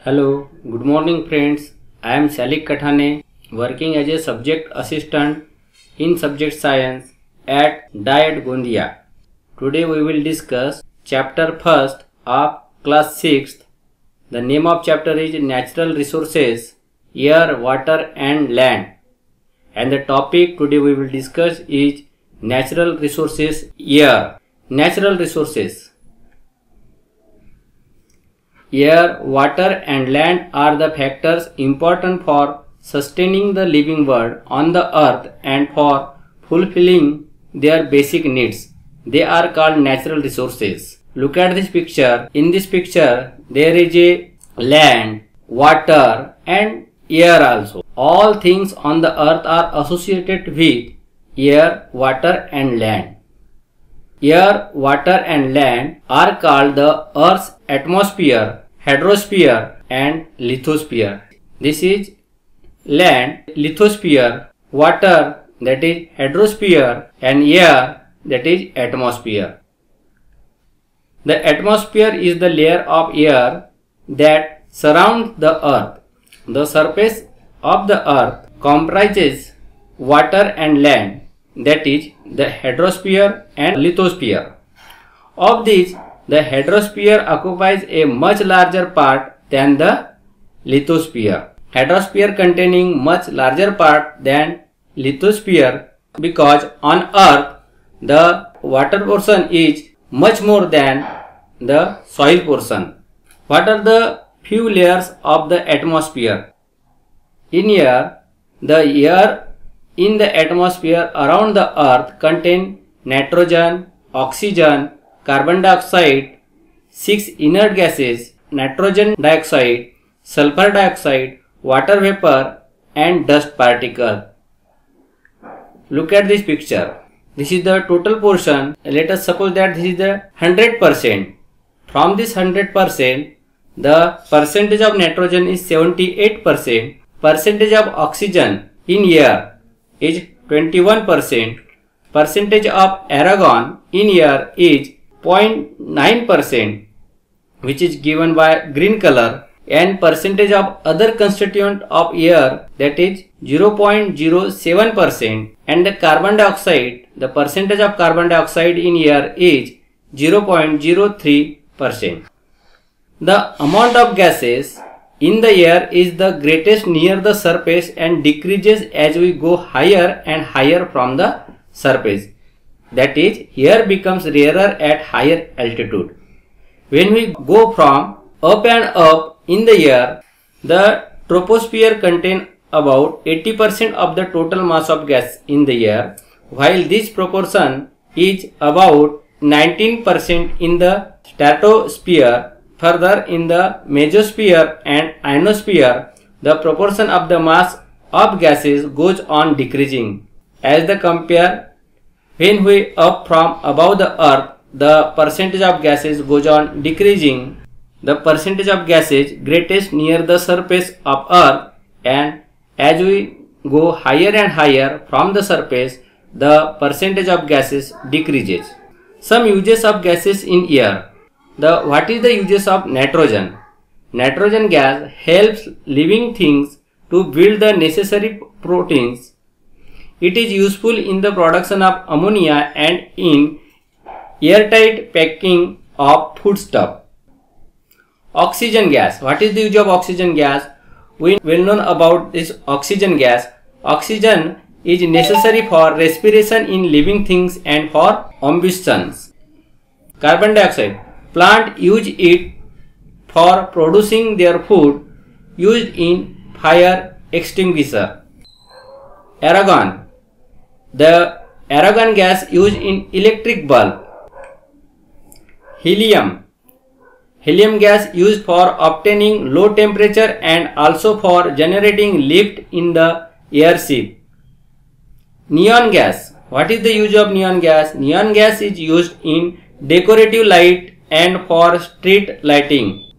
Hello, good morning friends. I am Shalik Kathane, working as a subject assistant in subject science at DIET Gondia. Today we will discuss chapter 1st of class 6th. The name of chapter is Natural Resources, Air, Water and Land. And the topic today we will discuss is Natural Resources, Air. Natural resources. Air, water and land are the factors important for sustaining the living world on the earth and for fulfilling their basic needs. They are called natural resources. Look at this picture. In this picture, there is a land, water and air also. All things on the earth are associated with air, water and land. Air, water and land are called the Earth's atmosphere, hydrosphere and lithosphere. This is land, lithosphere, water that is hydrosphere and air that is atmosphere. The atmosphere is the layer of air that surrounds the earth. The surface of the earth comprises water and land, that is the hydrosphere and lithosphere. Of these, the hydrosphere occupies a much larger part than the lithosphere. Hydrosphere containing much larger part than lithosphere because on earth the water portion is much more than the soil portion. What are the few layers of the atmosphere? In air, the air in the atmosphere around the earth contain nitrogen, oxygen, carbon dioxide, 6 inert gases, nitrogen dioxide, sulfur dioxide, water vapor and dust particle. Look at this picture. This is the total portion. Let us suppose that this is the 100%. From this 100%, the percentage of nitrogen is 78%, percentage of oxygen in air is 21%, percentage of argon in air is 0.9%, which is given by green color, and percentage of other constituent of air, that is 0.07%, and the carbon dioxide, the percentage of carbon dioxide in air is 0.03%. The amount of gases in the air is the greatest near the surface and decreases as we go higher and higher from the surface. That is, air becomes rarer at higher altitude. When we go from up and up in the air, the troposphere contains about 80% of the total mass of gas in the air, while this proportion is about 19% in the stratosphere. Further, in the mesosphere and ionosphere, the proportion of the mass of gases goes on decreasing. As the compare, when we up from above the earth, the percentage of gases goes on decreasing. The percentage of gases greatest near the surface of earth, and as we go higher and higher from the surface, the percentage of gases decreases. Some uses of gases in air. What is the uses of nitrogen? Nitrogen gas helps living things to build the necessary proteins. It is useful in the production of ammonia and in airtight packing of foodstuff. Oxygen gas. What is the use of oxygen gas? We well known about this oxygen gas. Oxygen is necessary for respiration in living things and for combustion. Carbon dioxide. Plant use it for producing their food, used in fire extinguisher. Argon. The argon gas used in electric bulb. Helium. Helium gas used for obtaining low temperature and also for generating lift in the airship. Neon gas. What is the use of neon gas? Neon gas is used in decorative light and for street lighting.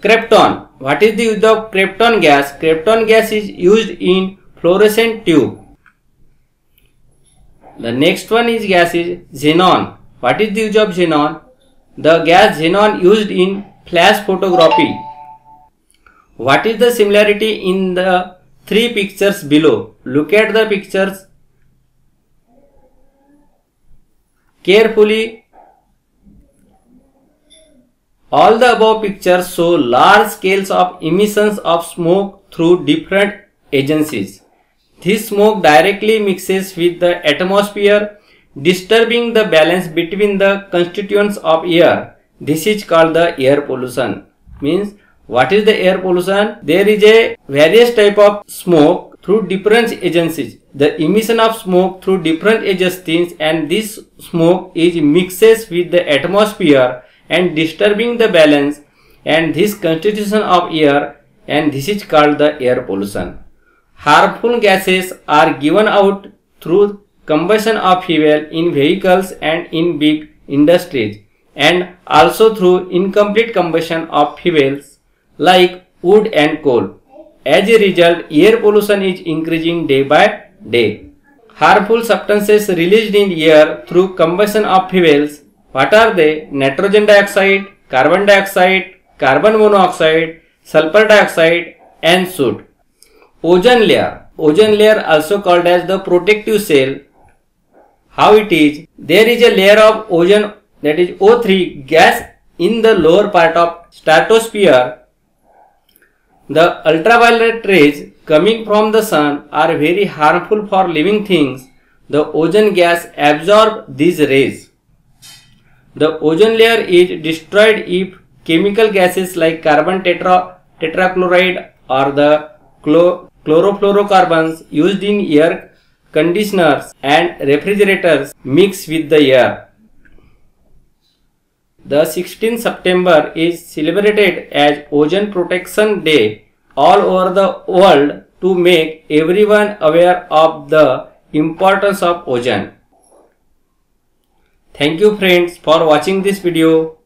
Krypton. What is the use of krypton gas? Krypton gas is used in fluorescent tube. The next one is gas is xenon. What is the use of xenon? The gas xenon used in flash photography What is the similarity in the three pictures below? Look at the pictures carefully. All the above pictures show large scales of emissions of smoke through different agencies. This smoke directly mixes with the atmosphere, disturbing the balance between the constituents of air. This is called the air pollution. Means, what is the air pollution? There is a various type of smoke through different agencies. The emission of smoke through different agencies, and this smoke is mixes with the atmosphere and disturbing the balance and this constitution of air, and this is called the air pollution. Harmful gases are given out through combustion of fuel in vehicles and in big industries, and also through incomplete combustion of fuels like wood and coal. As a result, air pollution is increasing day by day. Harmful substances released in air through combustion of fuels, what are they? Nitrogen dioxide, carbon dioxide, carbon monoxide, sulfur dioxide and soot. Ozone layer. Ozone layer also called as the protective shell. How it is? There is a layer of ozone, that is O3 gas, in the lower part of stratosphere. The ultraviolet rays coming from the sun are very harmful for living things. The ozone gas absorbs these rays. The ozone layer is destroyed if chemical gases like carbon tetrachloride or the chlorofluorocarbons used in air conditioners and refrigerators mix with the air. The 16th September is celebrated as Ozone Protection Day all over the world to make everyone aware of the importance of ozone. Thank you friends for watching this video.